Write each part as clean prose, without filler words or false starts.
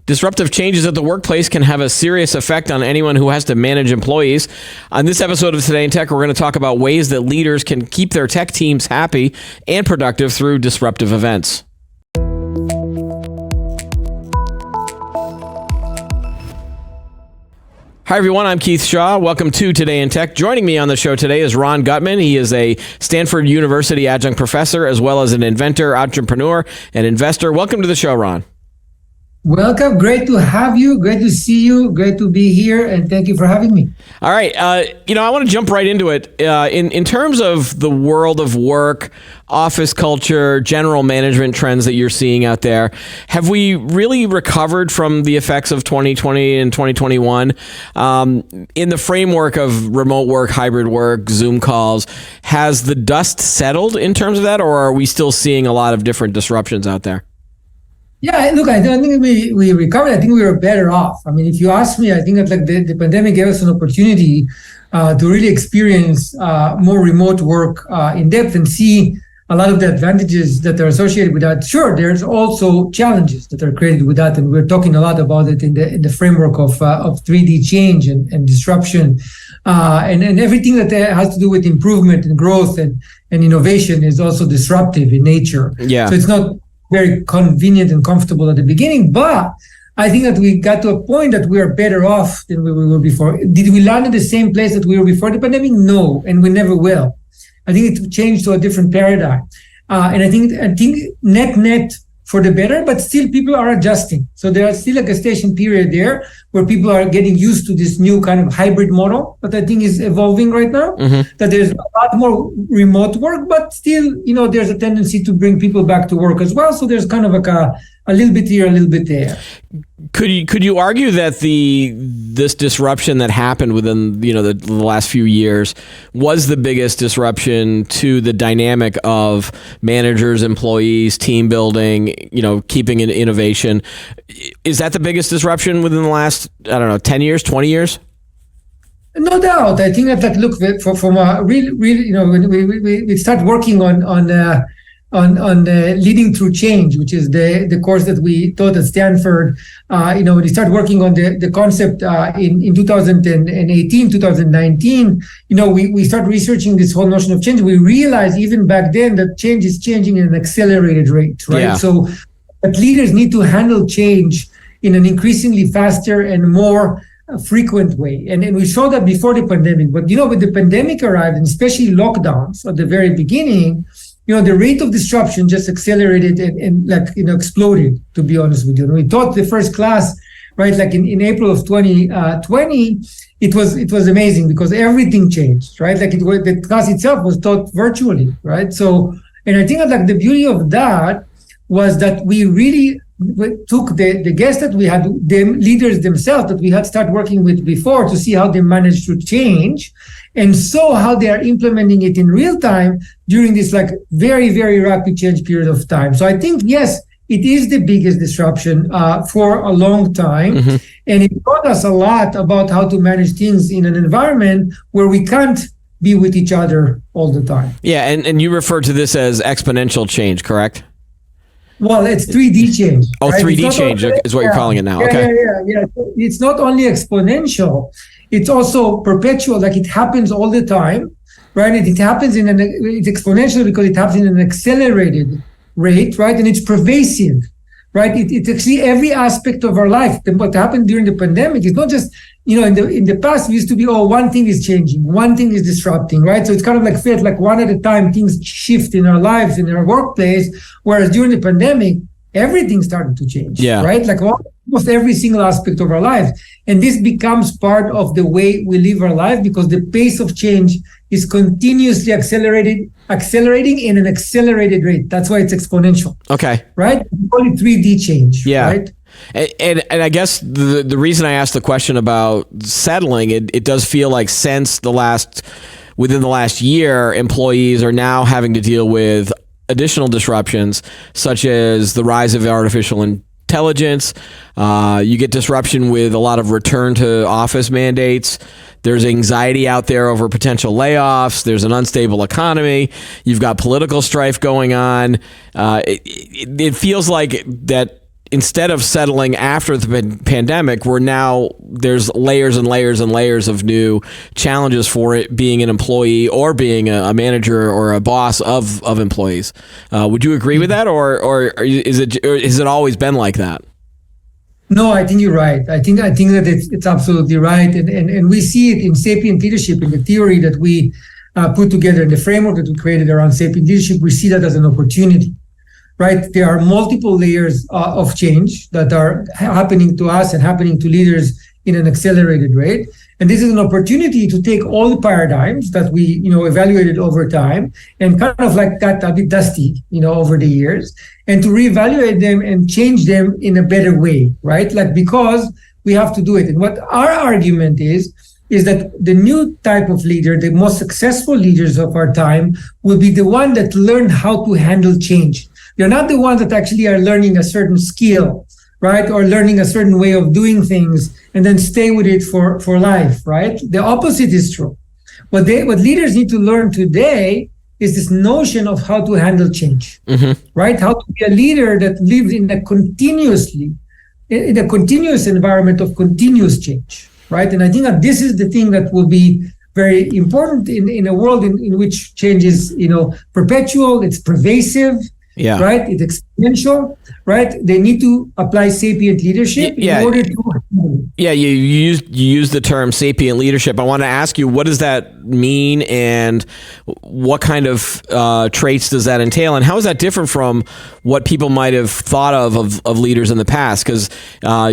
Disruptive changes at the workplace can have a serious effect on anyone who has to manage employees. On this episode of Today in Tech, we're going to talk about ways that leaders can keep their tech teams happy and productive through disruptive events. Hi, everyone. I'm Keith Shaw. Welcome to Today in Tech. Joining me on the show today is Ron Gutman. He is a Stanford University adjunct professor, as well as an inventor, entrepreneur, and investor. Welcome to the show, Ron. Welcome. Great to have you. Great to see you. Great to be here. And thank you for having me. All right. I want to jump right into it. In terms of the world of work, office culture, general management trends that you're seeing out there, have we really recovered from the effects of 2020 and 2021 in the framework of remote work, hybrid work, Zoom calls? Has the dust settled in terms of that, or are we still seeing a lot of different disruptions out there? Yeah, look, I don't think we recovered. I think we were better off. I mean, if you ask me, I think that the pandemic gave us an opportunity to really experience more remote work in depth and see a lot of the advantages that are associated with that. Sure, there's also challenges that are created with that, and we're talking a lot about it in the framework of 3D change and disruption, and everything that has to do with improvement and growth and innovation is also disruptive in nature. Yeah. So it's not very convenient and comfortable at the beginning, but I think that we got to a point that we are better off than we were before. Did we land in the same place that we were before the pandemic? No, and we never will. I think it changed to a different paradigm, and I think net for the better, but still people are adjusting. So there is still a gestation period there where people are getting used to this new kind of hybrid model that I think is evolving right now. Mm-hmm. That there's a lot more remote work, but still, there's a tendency to bring people back to work as well. So there's kind of like a little bit here, a little bit there. Could you argue that this disruption that happened within the last few years was the biggest disruption to the dynamic of managers, employees, team building, keeping in innovation? Is that the biggest disruption within the last, 10 years, 20 years? No doubt. I think that look, from a real, when we start working on leading through change, which is the course that we taught at Stanford. When we start working on the concept in 2018, 2019, we start researching this whole notion of change. We realize even back then that change is changing at an accelerated rate, right? Yeah. So that leaders need to handle change in an increasingly faster and more frequent way. And we saw that before the pandemic. But, when the pandemic arrived, and especially lockdowns at the very beginning, the rate of disruption just accelerated and exploded, to be honest with you. And we taught the first class, right, like in April of 2020, it was amazing because everything changed, right? Like the class itself was taught virtually, right? So, and I think that the beauty of that was that we really took the guests that we had, the leaders themselves that we had started working with before to see how they managed to change, and saw how they are implementing it in real time during this very, very rapid change period of time. So I think, yes, it is the biggest disruption for a long time. Mm-hmm. And it taught us a lot about how to manage things in an environment where we can't be with each other all the time. Yeah, and you refer to this as exponential change, correct? Well, it's 3D change. Oh, right? 3D change is what you're calling it now. Yeah, okay. Yeah. It's not only exponential, it's also perpetual. Like it happens all the time, right? It happens it's exponential because it happens in an accelerated rate, right? And it's pervasive, right? It's actually every aspect of our life. What happened during the pandemic is not just, in the past, we used to be, one thing is changing, one thing is disrupting, right? So it's kind of felt like one at a time, things shift in our lives, in our workplace, whereas during the pandemic, everything started to change, right? Like almost every single aspect of our lives. And this becomes part of the way we live our life because the pace of change is continuously accelerating in an accelerated rate. That's why it's exponential. Okay. Right? We call it 3D change, right? And I guess the reason I asked the question about settling, it does feel like within the last year, employees are now having to deal with additional disruptions, such as the rise of artificial intelligence. You get disruption with a lot of return to office mandates. There's anxiety out there over potential layoffs. There's an unstable economy. You've got political strife going on. It feels like that instead of settling after the pandemic, there's layers and layers and layers of new challenges for it being an employee or being a manager or a boss of employees. Would you agree with that, or has it always been like that? No, I think you're right. I think that it's absolutely right, and we see it in Sapient Leadership, in the theory that we put together, in the framework that we created around Sapient Leadership. We see that as an opportunity. Right, there are multiple layers of change that are happening to us and happening to leaders in an accelerated rate, and this is an opportunity to take all the paradigms that we, evaluated over time and kind of like got a bit dusty, over the years, and to reevaluate them and change them in a better way. Right, like, because we have to do it. And what our argument is that the new type of leader, the most successful leaders of our time, will be the one that learned how to handle change. They're not the ones that actually are learning a certain skill, right? Or learning a certain way of doing things and then stay with it for life, right? The opposite is true. What leaders need to learn today is this notion of how to handle change, right? How to be a leader that lives in a continuous environment of continuous change, right? And I think that this is the thing that will be very important in a world in which change is, perpetual, it's pervasive. Yeah. Right. It's exponential. Right. They need to apply sapient leadership in order to. Yeah. You use the term sapient leadership. I want to ask you, what does that mean, and what kind of traits does that entail, and how is that different from what people might have thought of leaders in the past? Because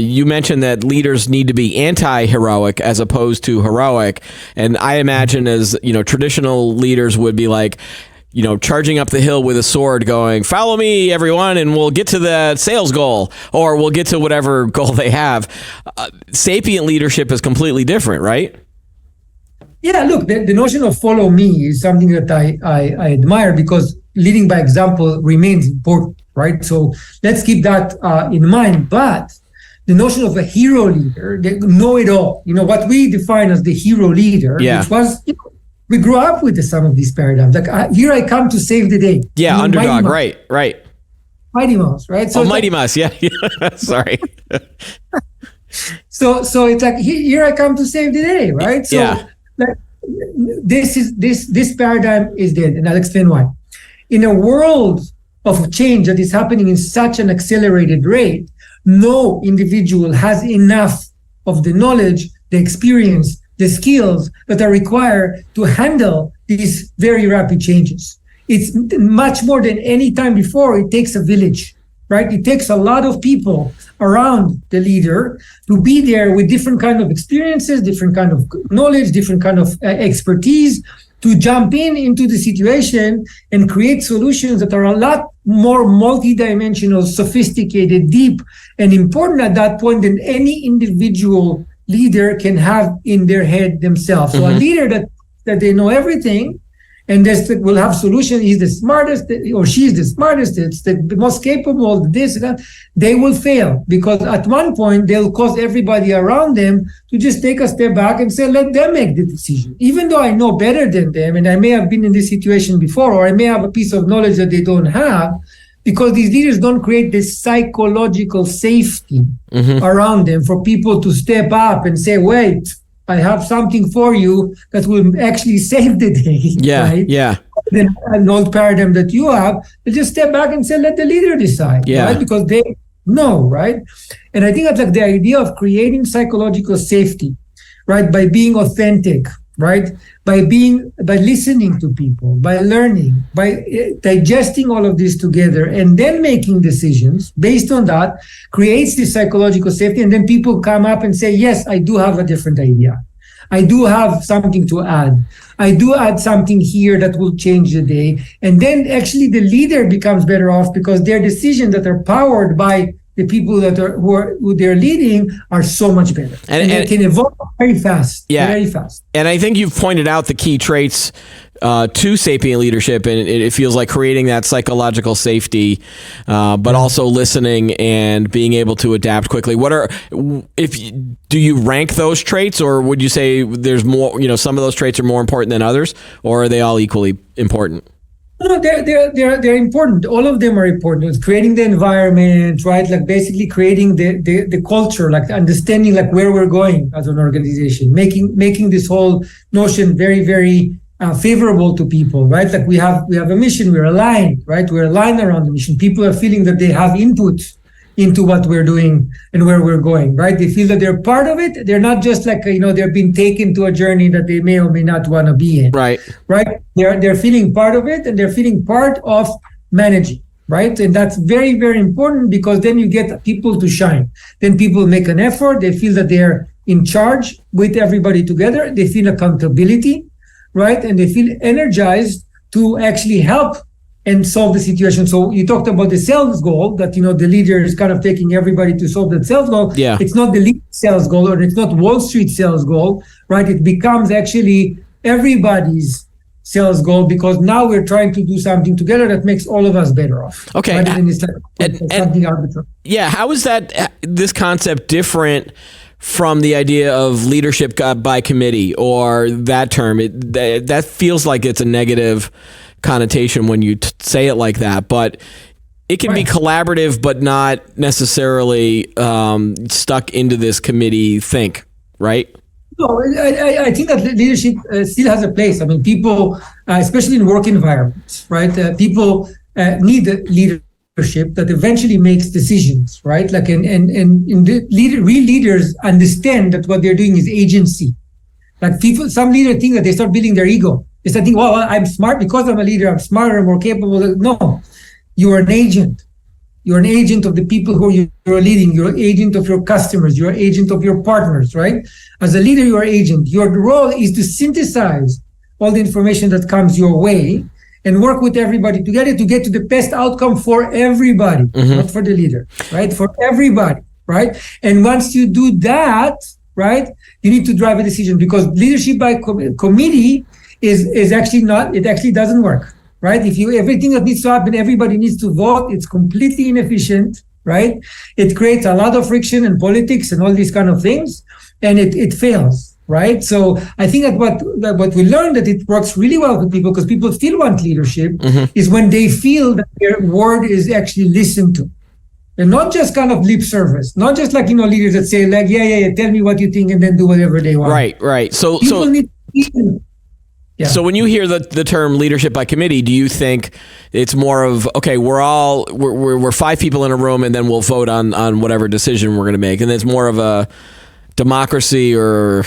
you mentioned that leaders need to be anti-heroic as opposed to heroic, and I imagine as traditional leaders would be like, charging up the hill with a sword going, follow me, everyone, and we'll get to the sales goal, or we'll get to whatever goal they have. Sapient leadership is completely different, right? Yeah, look, the notion of follow me is something that I admire, because leading by example remains important, right? So let's keep that in mind. But the notion of a hero leader, the know-it-all, what we define as the hero leader, which was, we grew up with some of these paradigms. Like, here I come to save the day. Yeah, underdog, right. Mighty Mouse, right? So Mighty Mouse, yeah. Sorry. So it's like, here I come to save the day, right? So this paradigm is dead, and I'll explain why. In a world of change that is happening in such an accelerated rate, no individual has enough of the knowledge, the experience, the skills that are required to handle these very rapid changes. It's much more than any time before. It takes a village, right? It takes a lot of people around the leader to be there with different kind of experiences, different kind of knowledge, different kind of expertise, to jump into the situation and create solutions that are a lot more multidimensional, sophisticated, deep, and important at that point than any individual leader can have in their head themselves. So a leader that they know everything and will have solutions, he's the smartest, or she's the smartest, it's the most capable, this and that, they will fail, because at one point they'll cause everybody around them to just take a step back and say, let them make the decision. Even though I know better than them, and I may have been in this situation before, or I may have a piece of knowledge that they don't have, because these leaders don't create this psychological safety around them for people to step up and say, wait, I have something for you that will actually save the day. Yeah, right? yeah. Then an old paradigm that you have, they just step back and say, let the leader decide, right? Because they know, right? And I think that's like the idea of creating psychological safety, right? By being authentic, right? By listening to people, by learning, by digesting all of this together, and then making decisions based on that, creates this psychological safety. And then people come up and say, yes, I do have a different idea. I do have something to add. I do add something here that will change the day. And then actually the leader becomes better off, because their decisions that are powered by the people who they're leading are so much better, and they can evolve very fast. Very fast. And I think you've pointed out the key traits to sapient leadership, and it feels like creating that psychological safety, but also listening and being able to adapt quickly. Do you rank those traits, or would you say there's more? Some of those traits are more important than others, or are they all equally important? No, they're important. All of them are important. It's creating the environment, right? Like basically creating the culture, like understanding like where we're going as an organization, making this whole notion very, very favorable to people, right? Like we have a mission, we're aligned, right? We're aligned around the mission. People are feeling that they have input into what we're doing and where we're going, right? They feel that they're part of it. They're not just like, they're being taken to a journey that they may or may not want to be in. Right. They're feeling part of it, and they're feeling part of managing, right? And that's very, very important, because then you get people to shine. Then people make an effort. They feel that they're in charge with everybody together. They feel accountability, right? And they feel energized to actually help and solve the situation. So you talked about the sales goal, that, the leader is kind of taking everybody to solve that sales goal. Yeah. It's not the lead sales goal, or it's not Wall Street sales goal, right? It becomes actually everybody's sales goal, because now we're trying to do something together that makes all of us better off. Okay. Right? And it's like something arbitrary. Yeah. How is this concept different from the idea of leadership by committee, or that term? That feels like it's a negative connotation when you say it like that, but it can be collaborative, but not necessarily stuck into this committee think, right? No, I think that leadership still has a place. I mean, people, especially in work environments, right? People need leadership that eventually makes decisions, right? Like, and real leaders understand that what they're doing is agency. Like some leaders think that they start building their ego. They start thinking, well, I'm smart because I'm a leader. I'm smarter, more capable. No, you are an agent. You're an agent of the people who you're leading. You're an agent of your customers. You're an agent of your partners, right? As a leader, you're an agent. Your role is to synthesize all the information that comes your way and work with everybody together to get to the best outcome for everybody, not for the leader, right? For everybody, right? And once you do that, right, you need to drive a decision, because leadership by committee is actually not, it actually doesn't work. Right? If everything that needs to happen, everybody needs to vote, it's completely inefficient, right? It creates a lot of friction and politics and all these kind of things, and it fails, right? So I think that what we learned, that it works really well with people, because people still want leadership, is when they feel that their word is actually listened to. And not just kind of lip service, not just like, leaders that say like, yeah, tell me what you think and then do whatever they want. Right. So people need to. Yeah. So when you hear the term leadership by committee, do you think it's more of, okay, we're 5 people in a room and then we'll vote on whatever decision we're going to make, and it's more of a democracy, or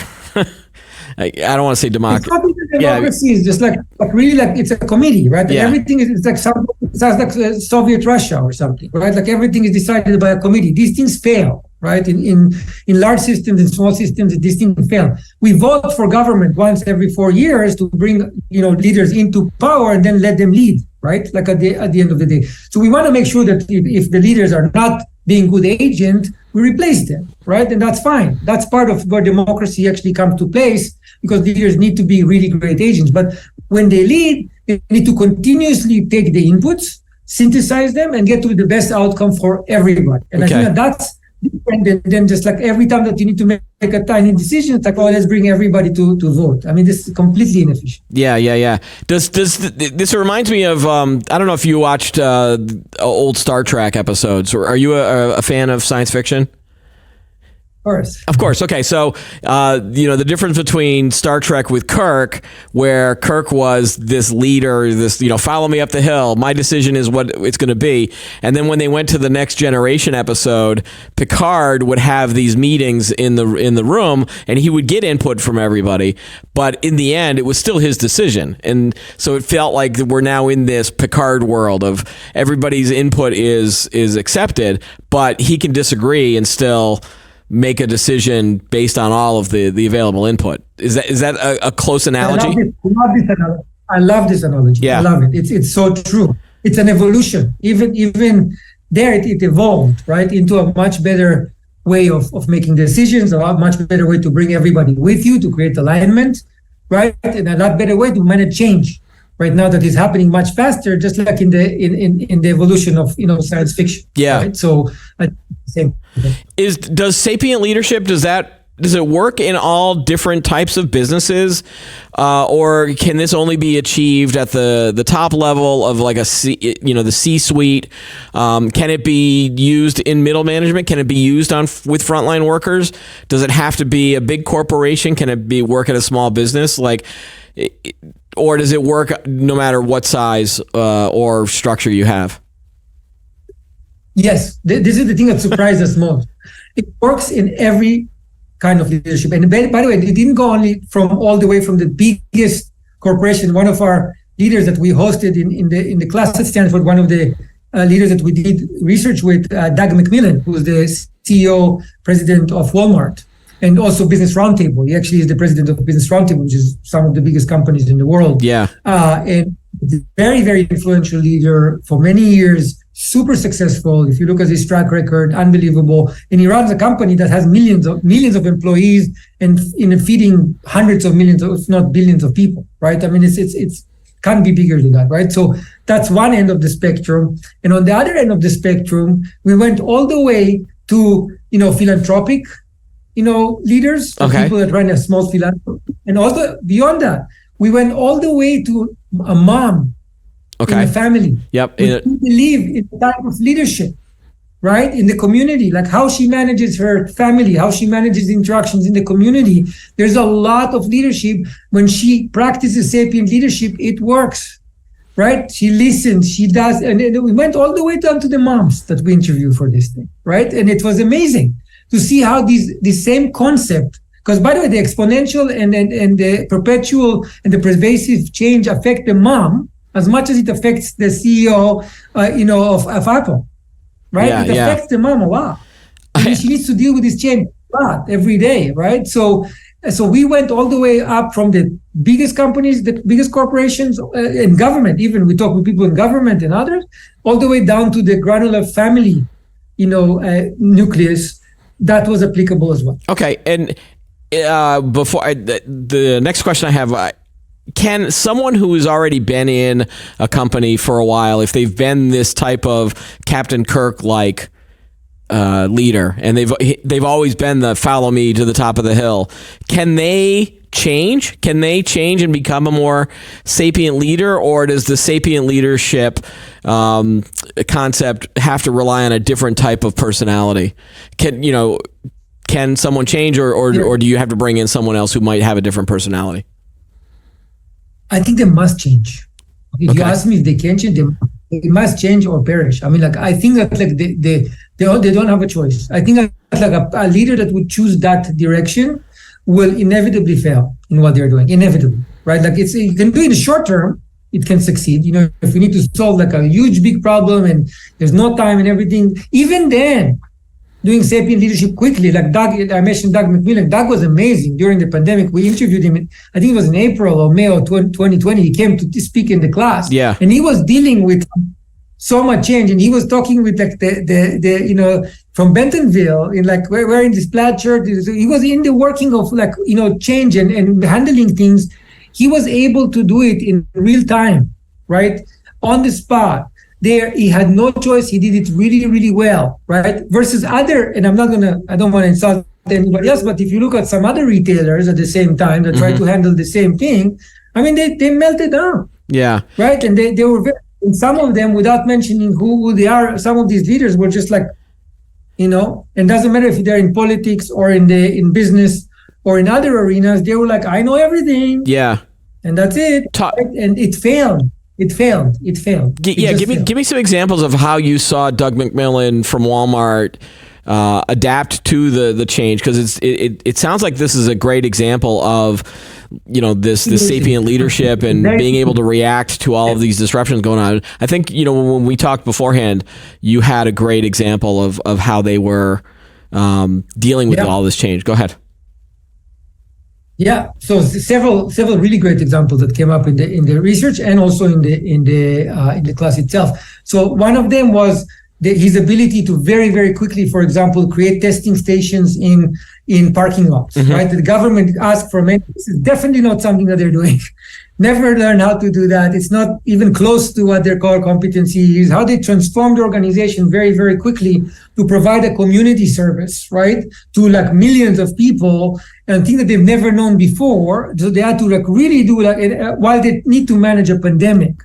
I don't want to say democracy. It's not democracy. It's just like really like it's a committee, right? Yeah. Everything is, it's like it sounds like Soviet Russia or something, right? Like everything is decided by a committee. These things fail. Right? In large systems and small systems, these things fail. We vote for government once every 4 years to bring, leaders into power and then let them lead, right? Like at the end of the day. So we want to make sure that if the leaders are not being good agent, we replace them, right? And that's fine. That's part of where democracy actually comes to place, because leaders need to be really great agents. But when they lead, they need to continuously take the inputs, synthesize them, and get to the best outcome for everybody. And Okay. I think that's different than just like every time that you need to make a tiny decision, it's like, oh, let's bring everybody to vote. I mean, this is completely inefficient. Yeah. Does this reminds me of I don't know if you watched old Star Trek episodes, or are you a fan of science fiction? Of course. Okay. So, the difference between Star Trek with Kirk, where Kirk was this leader, this, follow me up the hill, my decision is what it's going to be. And then when they went to the Next Generation episode, Picard would have these meetings in the room, and he would get input from everybody. But in the end, it was still his decision. And so it felt like we're now in this Picard world of everybody's input is accepted, but he can disagree and still make a decision based on all of the available input. Is that a close analogy? I love this analogy. Yeah. I love it. It's so true. It's an evolution. Even there, it evolved, right, into a much better way of making decisions, a much better way to bring everybody with you, to create alignment, right, and a lot better way to manage change. Right now, that is happening much faster, just like in the evolution of science fiction. Yeah. Right? So, same. Does sapient leadership, does that does it work in all different types of businesses, or can this only be achieved at the top level of like the C-suite? Can it be used in middle management? Can it be used with frontline workers? Does it have to be a big corporation? Can it be work at a small business? Or does it work no matter what size or structure you have? Yes, this is the thing that surprised us most. It works in every kind of leadership. And by the way, it didn't go only from all the way from the biggest corporation. One of our leaders that we hosted in the class at Stanford, one of the leaders that we did research with, Doug McMillon, who's the CEO, president of Walmart, and also Business Roundtable. He actually is the president of Business Roundtable, which is some of the biggest companies in the world. Yeah. And very, very influential leader for many years, super successful. If you look at his track record, unbelievable. And he runs a company that has millions of employees and feeding hundreds of millions, if not billions of people, right? I mean, it's can't be bigger than that, right? So that's one end of the spectrum. And on the other end of the spectrum, we went all the way to, philanthropic, leaders, people that run a small philanthropy. And also beyond that, we went all the way to a mom in a family. Yep. We believe in the type of leadership, right? In the community, like how she manages her family, how she manages interactions in the community. There's a lot of leadership. When she practices sapient leadership, it works, right? She listens, she does. And we went all the way down to the moms that we interviewed for this thing, right? And it was amazing to see how the same concept, because by the way, the exponential and the perpetual and the pervasive change affect the mom as much as it affects the CEO, of Apple, right? Yeah, it affects the mom a lot. She needs to deal with this change a lot every day, right? So we went all the way up from the biggest companies, the biggest corporations, in government. Even we talk with people in government and others, all the way down to the granular family, nucleus that was applicable as well. Okay, and before the next question I have. Can someone who has already been in a company for a while, if they've been this type of Captain Kirk-like leader, and they've always been the follow me to the top of the hill, can they change? Can they change and become a more sapient leader, or does the sapient leadership concept have to rely on a different type of personality? Can someone change, or do you have to bring in someone else who might have a different personality? I think they must change. If you ask me if they can change, they must change or perish. I mean, I think that they don't have a choice. I think that a leader that would choose that direction will inevitably fail in what they're doing. Inevitably, right? You can do it in the short term, it can succeed. If we need to solve a huge big problem and there's no time and everything, even then, doing sapient leadership quickly, like Doug, I mentioned Doug McMillon. Doug was amazing during the pandemic. We interviewed him, I think it was in April or May of 2020. He came to speak in the class. Yeah. And he was dealing with so much change. And he was talking with from Bentonville, in wearing this plaid shirt. He was in the working of change and handling things. He was able to do it in real time, right? On the spot. There, he had no choice. He did it really, really well, right? Versus other, and I don't want to insult anybody else, but if you look at some other retailers at the same time that try to handle the same thing, I mean, they melted down. Yeah. Right? And they were and some of them, without mentioning who they are, some of these leaders were just and doesn't matter if they're in politics or in business or in other arenas, they were I know everything. Yeah. And that's it. Right? And it failed. It failed. Give me some examples of how you saw Doug McMillon from Walmart adapt to the change, because it sounds like this is a great example of this sapient leadership and being able to react to all of these disruptions going on. I think when we talked beforehand, you had a great example of how they were dealing with all this change. Go ahead. Yeah, so several really great examples that came up in the research and also in the class itself. So one of them was his ability to very, very quickly, for example, create testing stations in in parking lots, right? The government asks for many. This is definitely not something that they're doing. Never learn how to do that. It's not even close to what their core competency is. How they transformed the organization very, very quickly to provide a community service, right, to like millions of people, and things that they've never known before. So they had to like really do like while they need to manage a pandemic,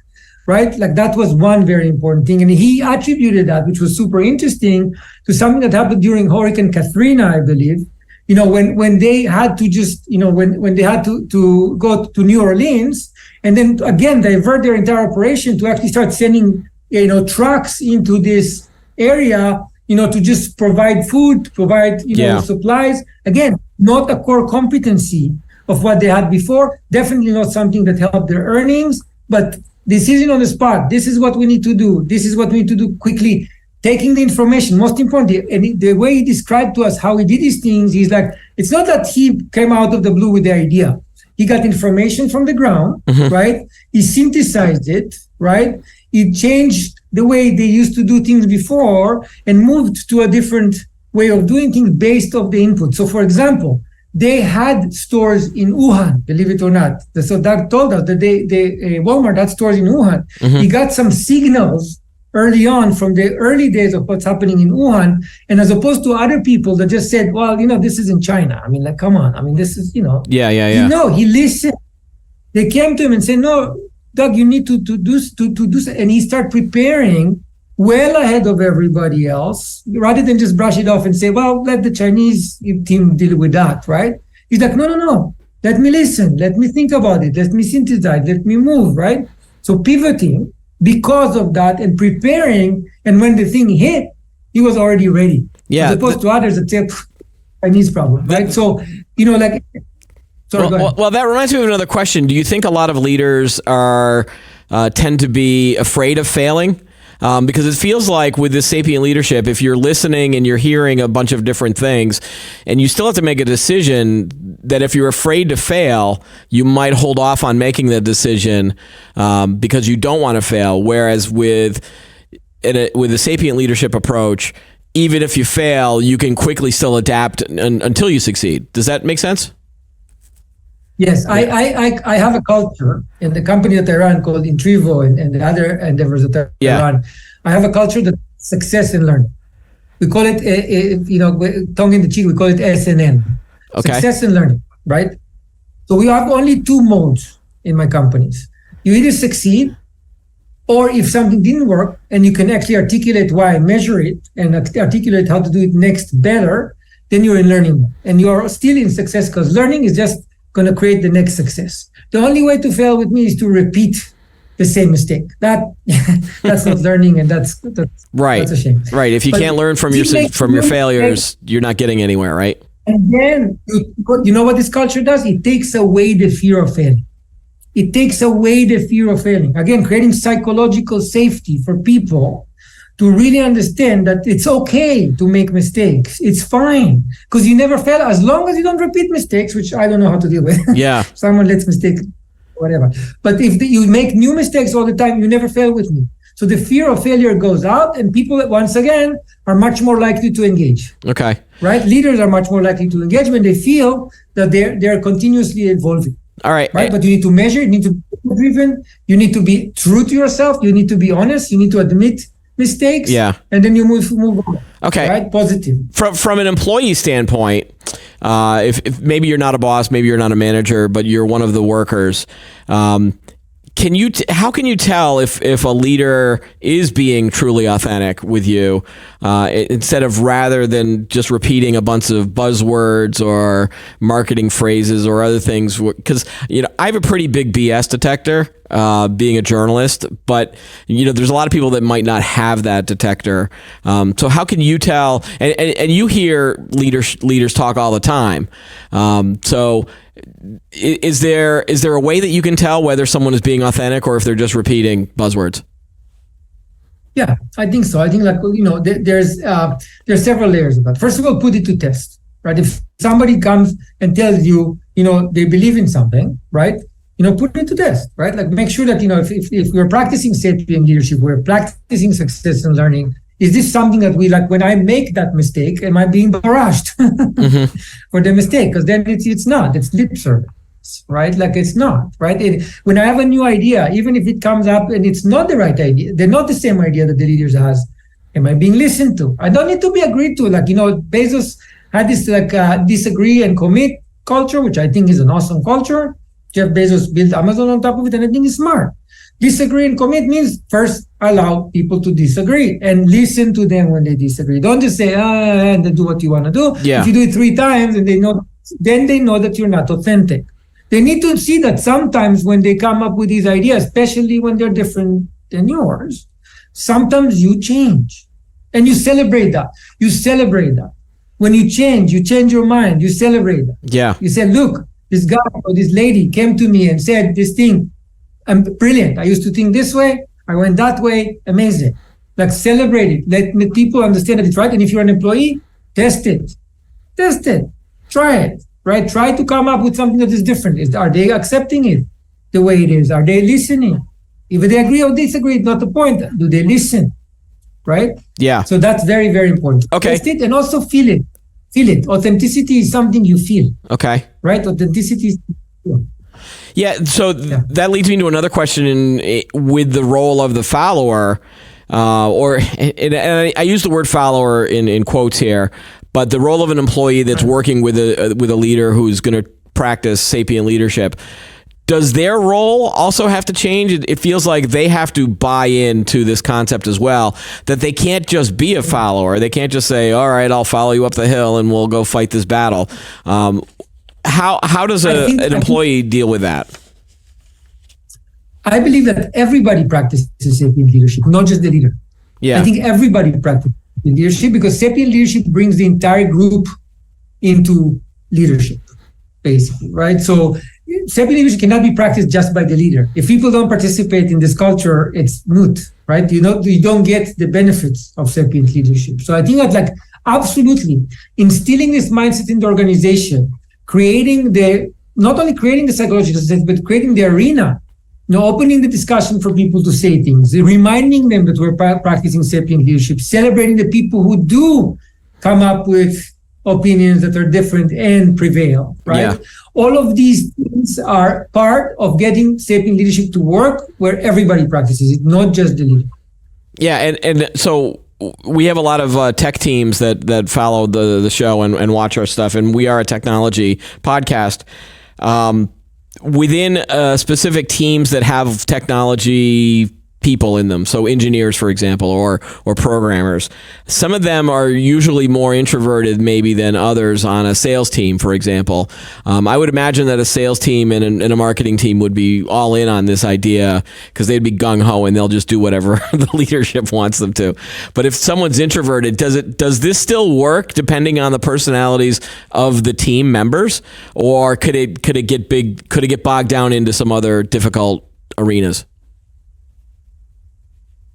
right? Like that was one very important thing, and he attributed that, which was super interesting, to something that happened during Hurricane Katrina, I believe. You know, when they had to just, you know, when they had to go to New Orleans and then again divert their entire operation to actually start sending, you know, trucks into this area, you know, to just provide food, provide, you know, supplies. Again, not a core competency of what they had before. Definitely not something that helped their earnings, but decision on the spot. This is what we need to do. This is what we need to do quickly. Taking the information, most importantly, and the way he described to us how he did these things is like, it's not that he came out of the blue with the idea. He got information from the ground, right? He synthesized it, right? He changed the way they used to do things before and moved to a different way of doing things based off the input. So for example, they had stores in Wuhan, believe it or not. So Doug told us that Walmart had stores in Wuhan. He got some signals early on from the early days of what's happening in Wuhan, and as opposed to other people that just said, well, you know, this is in China. I mean, like, come on. I mean, this is, you know. Yeah. No, he listened. They came to him and said, no, Doug, you need to do. And he started preparing well ahead of everybody else, rather than just brush it off and say, well, let the Chinese team deal with that, right? He's like, no. Let me listen. Let me think about it. Let me synthesize. Let me move, right? So pivoting because of that and preparing, and when the thing hit, he was already ready. Yeah. As opposed to others that say, Chinese problem, right? So, you know, like, sorry, well, that reminds me of another question. Do you think a lot of leaders tend to be afraid of failing? Because it feels like with this sapient leadership, if you're listening and you're hearing a bunch of different things and you still have to make a decision, that if you're afraid to fail, you might hold off on making the decision because you don't want to fail. Whereas with the sapient leadership approach, even if you fail, you can quickly still adapt until you succeed. Does that make sense? Yes, I have a culture in the company that I run called Intrivo and the other endeavors that I run. I have a culture that success and learning. We call it, you know, tongue in the cheek, we call it SNN. Okay. Success and learning, right? So we have only two modes in my companies. You either succeed, or if something didn't work and you can actually articulate why, measure it, and articulate how to do it next better, then you're in learning mode. And you're still in success, because learning is just going to create the next success. The only way to fail with me is to repeat the same mistake. That's not learning, and that's right. That's a shame. Right. If you can't learn from your failures, you're not getting anywhere, right? And then you know what this culture does? It takes away the fear of failing. It takes away the fear of failing. Again, creating psychological safety for people to really understand that it's okay to make mistakes. It's fine, because you never fail as long as you don't repeat mistakes, which I don't know how to deal with. Yeah. Someone lets mistake, whatever. But if you make new mistakes all the time, you never fail with me. So the fear of failure goes out, and people, once again, are much more likely to engage. Okay. Right? Leaders are much more likely to engage when they feel that they're continuously evolving. All right. Right. But you need to measure, you need to be driven, you need to be true to yourself, you need to be honest, you need to admit mistakes. Yeah. And then you move on. Okay. Right? Positive. From an employee standpoint, if maybe you're not a boss, maybe you're not a manager, but you're one of the workers, how can you tell if a leader is being truly authentic with you, instead of rather than just repeating a bunch of buzzwords or marketing phrases or other things? Because I have a pretty big BS detector, being a journalist, but there's a lot of people that might not have that detector. So how can you tell? And you hear leaders talk all the time. So is there a way that you can tell whether someone is being authentic or if they're just repeating buzzwords? Yeah, I think so. I think there's several layers of that. First of all, put it to test, right? If somebody comes and tells you, they believe in something, right? Put it to test, right? Like make sure that, if we're practicing sapient leadership, we're practicing success and learning, is this something that we like? When I make that mistake, am I being barraged for the mistake? Because then it's not. It's lip service, right? Like it's not, right? When I have a new idea, even if it comes up and it's not the right idea, they're not the same idea that the leaders has. Am I being listened to? I don't need to be agreed to. Like, Bezos had this disagree and commit culture, which I think is an awesome culture. Jeff Bezos built Amazon on top of it, and I think it's smart. Disagree and commit means first allow people to disagree and listen to them when they disagree. Don't just say, and then do what you want to do. Yeah. If you do it 3 times and then they know that you're not authentic. They need to see that sometimes when they come up with these ideas, especially when they're different than yours, sometimes you change and you celebrate that. You celebrate that. When you change your mind, you celebrate that. Yeah. You say, look, this guy or this lady came to me and said this thing. I'm brilliant. I used to think this way. I went that way. Amazing. Like celebrate it. Let people understand that it's right. And if you're an employee, test it. Try it, right? Try to come up with something that is different. Are they accepting it the way it is? Are they listening? If they agree or disagree, it's not the point. Do they listen? Right? Yeah. So that's very, very important. Okay. Test it and also feel it. Feel it. Authenticity is something you feel. Okay. Right? Authenticity is. Yeah, so that leads me to another question with the role of the follower, and I use the word follower in quotes here, but the role of an employee that's working with a leader who's going to practice sapient leadership. Does their role also have to change? It feels like they have to buy into this concept as well, that they can't just be a follower. They can't just say, all right, I'll follow you up the hill and we'll go fight this battle. How does an employee deal with that? I believe that everybody practices sapient leadership, not just the leader. Yeah. I think everybody practices leadership because sapient leadership brings the entire group into leadership, basically, right? So sapient leadership cannot be practiced just by the leader. If people don't participate in this culture, it's moot, right? You don't get the benefits of sapient leadership. So I think that absolutely instilling this mindset in the organization, not only creating the psychological sense, but creating the arena, opening the discussion for people to say things, reminding them that we're practicing sapient leadership, celebrating the people who do come up with opinions that are different and prevail, right? Yeah. All of these things are part of getting sapient leadership to work where everybody practices it, not just the leader. Yeah, and so we have a lot of tech teams that follow the show and watch our stuff, and we are a technology podcast. Within specific teams that have technology people in them, so engineers, for example, or programmers, some of them are usually more introverted maybe than others on a sales team, for example. I would imagine that a sales team and a marketing team would be all in on this idea because they'd be gung-ho and they'll just do whatever the leadership wants them to. But if someone's introverted, does this still work depending on the personalities of the team members, or could it get bogged down into some other difficult arenas?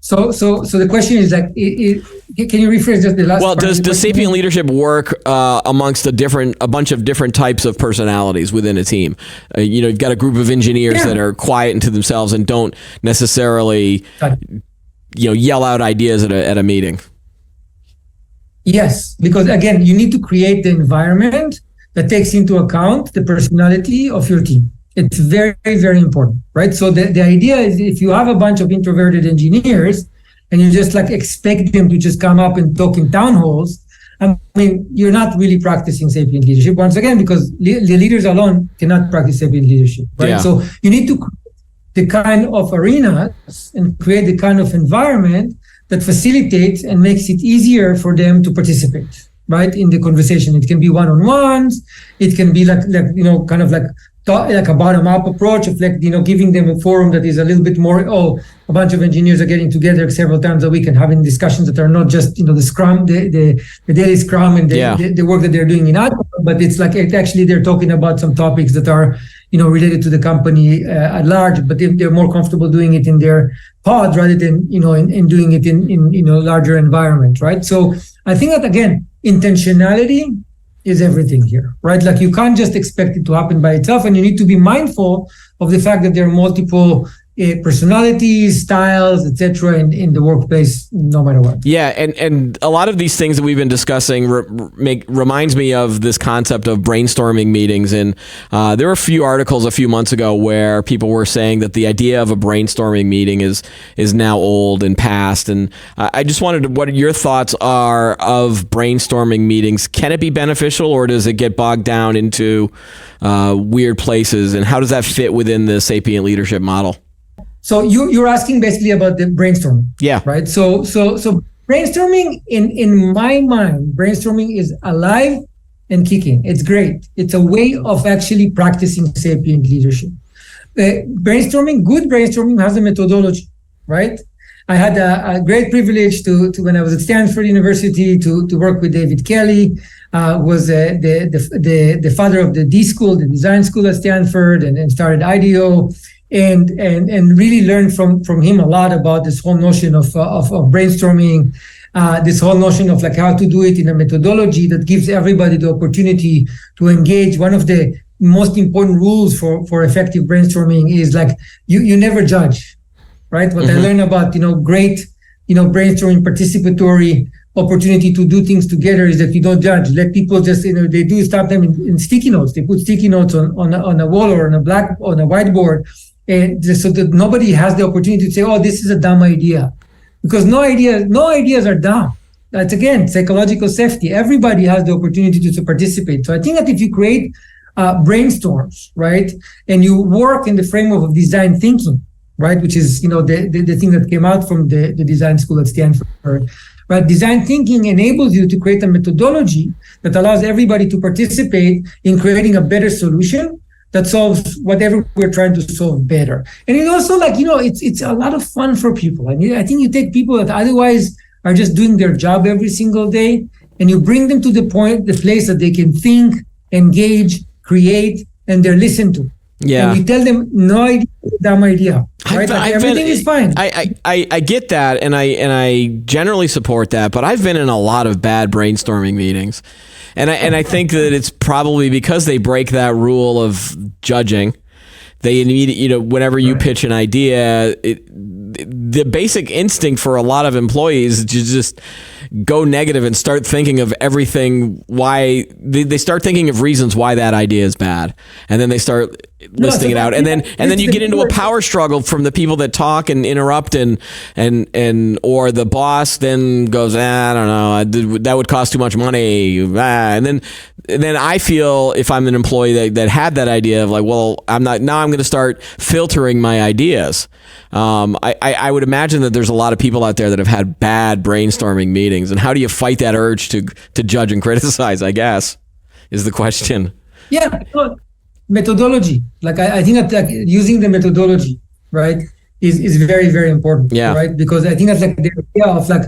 So the question is can you rephrase just the last? Well, does sapient leadership work amongst a bunch of different types of personalities within a team? You've got a group of engineers that are quiet into themselves and don't necessarily, yell out ideas at a meeting. Yes, because again, you need to create the environment that takes into account the personality of your team. It's very, very important, right? So the idea is if you have a bunch of introverted engineers and you just expect them to just come up and talk in town halls, I mean, you're not really practicing sapient leadership once again, because the leaders alone cannot practice sapient leadership, right? Yeah. So you need to create the kind of arenas and create the kind of environment that facilitates and makes it easier for them to participate, right, in the conversation. It can be one-on-ones. It can be kind of like a bottom-up approach of giving them a forum that is a little bit more, a bunch of engineers are getting together several times a week and having discussions that are not just the scrum, the daily scrum and the work that they're doing in Agile, but it's actually they're talking about some topics that are related to the company at large, but they're more comfortable doing it in their pod rather than in doing it in larger environment, right? So I think that again, intentionality is everything here, right? You can't just expect it to happen by itself, and you need to be mindful of the fact that there are multiple personalities, styles, etc. in the workplace, no matter what. Yeah, and a lot of these things that we've been discussing reminds me of this concept of brainstorming meetings. And there were a few articles a few months ago where people were saying that the idea of a brainstorming meeting is now old and past. And I just wanted what your thoughts are of brainstorming meetings. Can it be beneficial, or does it get bogged down into weird places? And how does that fit within the Sapient Leadership model? So you're asking basically about the brainstorming. Yeah. Right. So brainstorming in my mind, brainstorming is alive and kicking. It's great. It's a way of actually practicing sapient leadership. Good brainstorming has a methodology, right? I had a great privilege to when I was at Stanford University to work with David Kelley, was the father of the D School, the design school at Stanford, and started IDEO. And really learned from him a lot about this whole notion of brainstorming, this whole notion of like how to do it in a methodology that gives everybody the opportunity to engage. One of the most important rules for effective brainstorming is like you never judge, right? What I learned about great brainstorming participatory opportunity to do things together is that you don't judge. Let people just they do stop them in sticky notes. They put sticky notes on a wall or on a whiteboard. And so that nobody has the opportunity to say, "Oh, this is a dumb idea," because no ideas are dumb. That's again psychological safety. Everybody has the opportunity to participate. So I think that if you create brainstorms, right, and you work in the framework of design thinking, right, which is the thing that came out from the design school at Stanford, right? Design thinking enables you to create a methodology that allows everybody to participate in creating a better solution that solves whatever we're trying to solve better. And it also it's a lot of fun for people. I mean, I think you take people that otherwise are just doing their job every single day, and you bring them to the place that they can think, engage, create, and they're listened to. Yeah. And we tell them no idea, dumb idea. Right? Everything is fine. I get that, and I generally support that, but I've been in a lot of bad brainstorming meetings. And I think that it's probably because they break that rule of judging. They need, whenever you pitch an idea, the basic instinct for a lot of employees is to just go negative and start thinking of everything why they start thinking of reasons why that idea is bad, and then they start listing it out, and then you get into a power struggle from the people that talk and interrupt, and or the boss then goes, I don't know, that would cost too much money, and then I feel, if I'm an employee that had that idea of like, well, I'm going to start filtering my ideas. I would imagine that there's a lot of people out there that have had bad brainstorming meetings, and how do you fight that urge to judge and criticize, I guess, is the question. Yeah, methodology. Like I think that using the methodology, right, is very, very important. Yeah. Right, because I think that's like the idea of like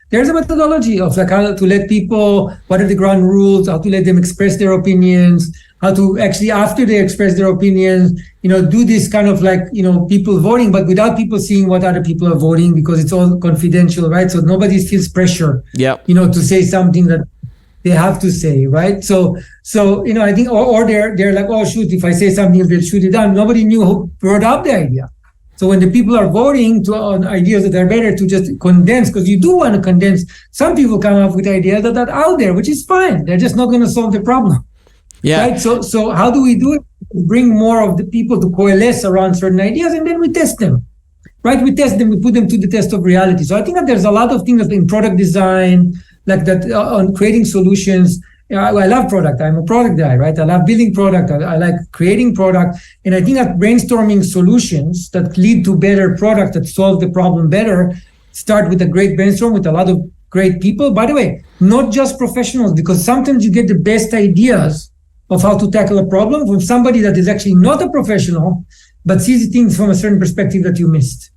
there's a methodology of like how to let people, what are the ground rules, how to let them express their opinions, how to actually, after they express their opinions, do this kind of like, people voting, but without people seeing what other people are voting, because it's all confidential, right? So nobody feels pressure, to say something that they have to say, right? So I think, or they're like, oh shoot, if I say something, they'll shoot it down. Nobody knew who brought up the idea. So when the people are voting on ideas that are better, to just condense, because you do want to condense. Some people come up with ideas that are out there, which is fine. They're just not going to solve the problem. Yeah. Right. So how do we do it? Bring more of the people to coalesce around certain ideas, and then we test them. Right. We test them. We put them to the test of reality. So I think that there's a lot of things in product design, like that, on creating solutions. I love product. I'm a product guy, right? I love building product. I like creating product. And I think that brainstorming solutions that lead to better product that solve the problem better start with a great brainstorm with a lot of great people. By the way, not just professionals, because sometimes you get the best ideas of how to tackle a problem from somebody that is actually not a professional, but sees things from a certain perspective that you missed.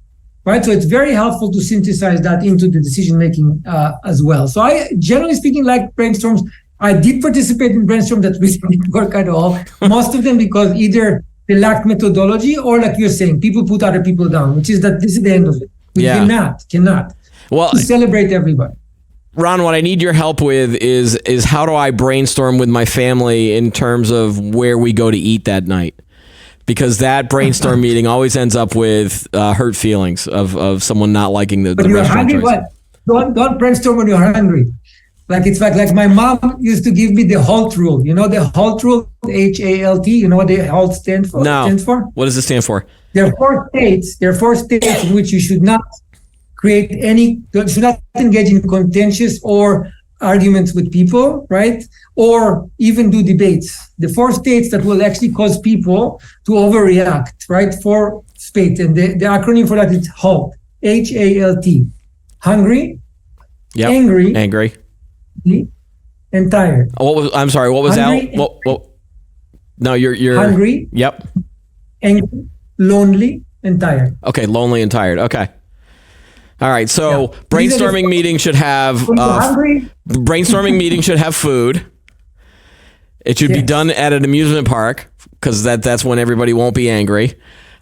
Right. So it's very helpful to synthesize that into the decision-making as well. So I, generally speaking, like brainstorms. I did participate in brainstorm that really didn't work at all. Most of them because either they lacked methodology, or like you're saying, people put other people down, which is that this is the end of it. We cannot. Well, celebrate everybody. Ron, what I need your help with is how do I brainstorm with my family in terms of where we go to eat that night? because that brainstorm meeting always ends up with hurt feelings of someone not liking the When you're restaurant hungry, choice. what? Don't brainstorm when you're hungry. Like it's like my mom used to give me the HALT rule. You know the HALT rule, HALT. You know what the HALT stands for? No. Stands for? What does it stand for? There are four states. There are four states in which you should not should not engage in contentious or arguments with people, right? Or even do debates. The four states that will actually cause people to overreact, right? Four states, and the acronym for that is HALT. HALT. Hungry, Yep. angry, and tired. I'm sorry. What was Hungry that? What? No, you're hungry, Yep. angry, lonely, and tired. Okay. Lonely and tired. Okay. All right. So Yeah. brainstorming meeting should have When you're hungry, brainstorming meeting should have food. It should be Yes. done at an amusement park because that's when everybody won't be angry.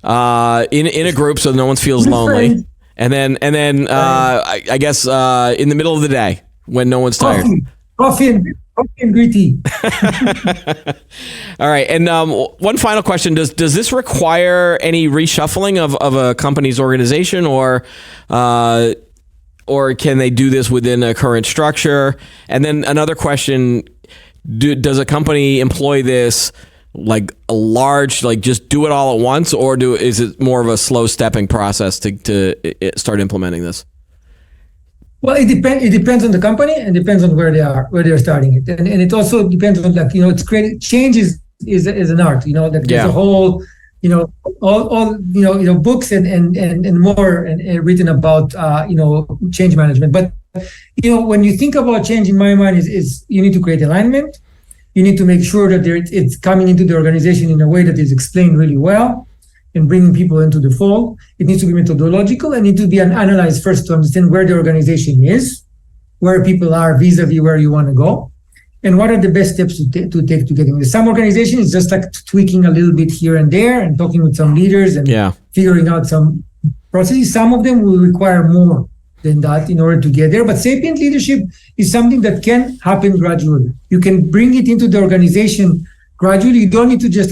In a group so no one feels lonely. friends. And then I guess in the middle of the day when no one's tired. coffee and green tea. All right. And one final question: Does this require any reshuffling of a company's organization, or can they do this within a current structure? And then another question: does a company employ this like a large, like just do it all at once, or is it more of a slow stepping process to start implementing this? Well, it depends on the company and depends on where they're starting it, and it also depends on it's created. Change is an art, there's a whole, all books and more written about change management. But when you think about change, in my mind, is you need to create alignment. You need to make sure that it's coming into the organization in a way that is explained really well and bringing people into the fold. It needs to be methodological and need to be analyzed first to understand where the organization is, where people are vis-a-vis where you want to go, and what are the best steps to take to get in. Some organization is just like tweaking a little bit here and there and talking with some leaders and figuring out some processes. Some of them will require more than that in order to get there. But sapient leadership is something that can happen gradually. You can bring it into the organization gradually. You don't need to just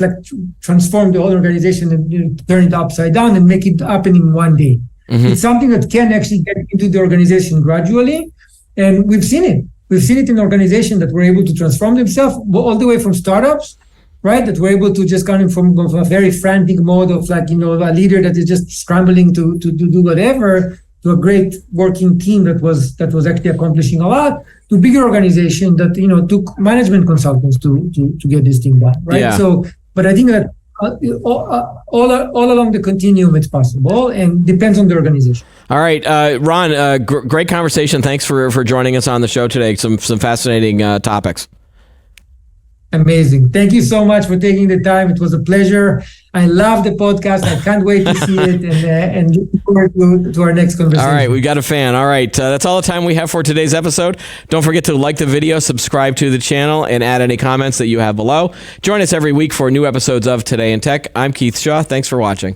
transform the whole organization and turn it upside down and make it happen in one day. Mm-hmm. It's something that can actually get into the organization gradually. And we've seen it. We've seen it in organizations that were able to transform themselves all the way from startups, right? That were able to just come in from a very frantic mode of a leader that is just scrambling to do whatever, to a great working team that was actually accomplishing a lot, to bigger organization that took management consultants to get this thing done, right? Yeah. So, but I think that all along the continuum it's possible, and depends on the organization. All right, Ron, great conversation. Thanks for joining us on the show today. Some fascinating topics. Amazing. Thank you so much for taking the time. It was a pleasure. I love the podcast. I can't wait to see it and looking forward to our next conversation. All right, we got a fan. All right, that's all the time we have for today's episode. Don't forget to like the video, subscribe to the channel, and add any comments that you have below. Join us every week for new episodes of Today in Tech. I'm Keith Shaw. Thanks for watching.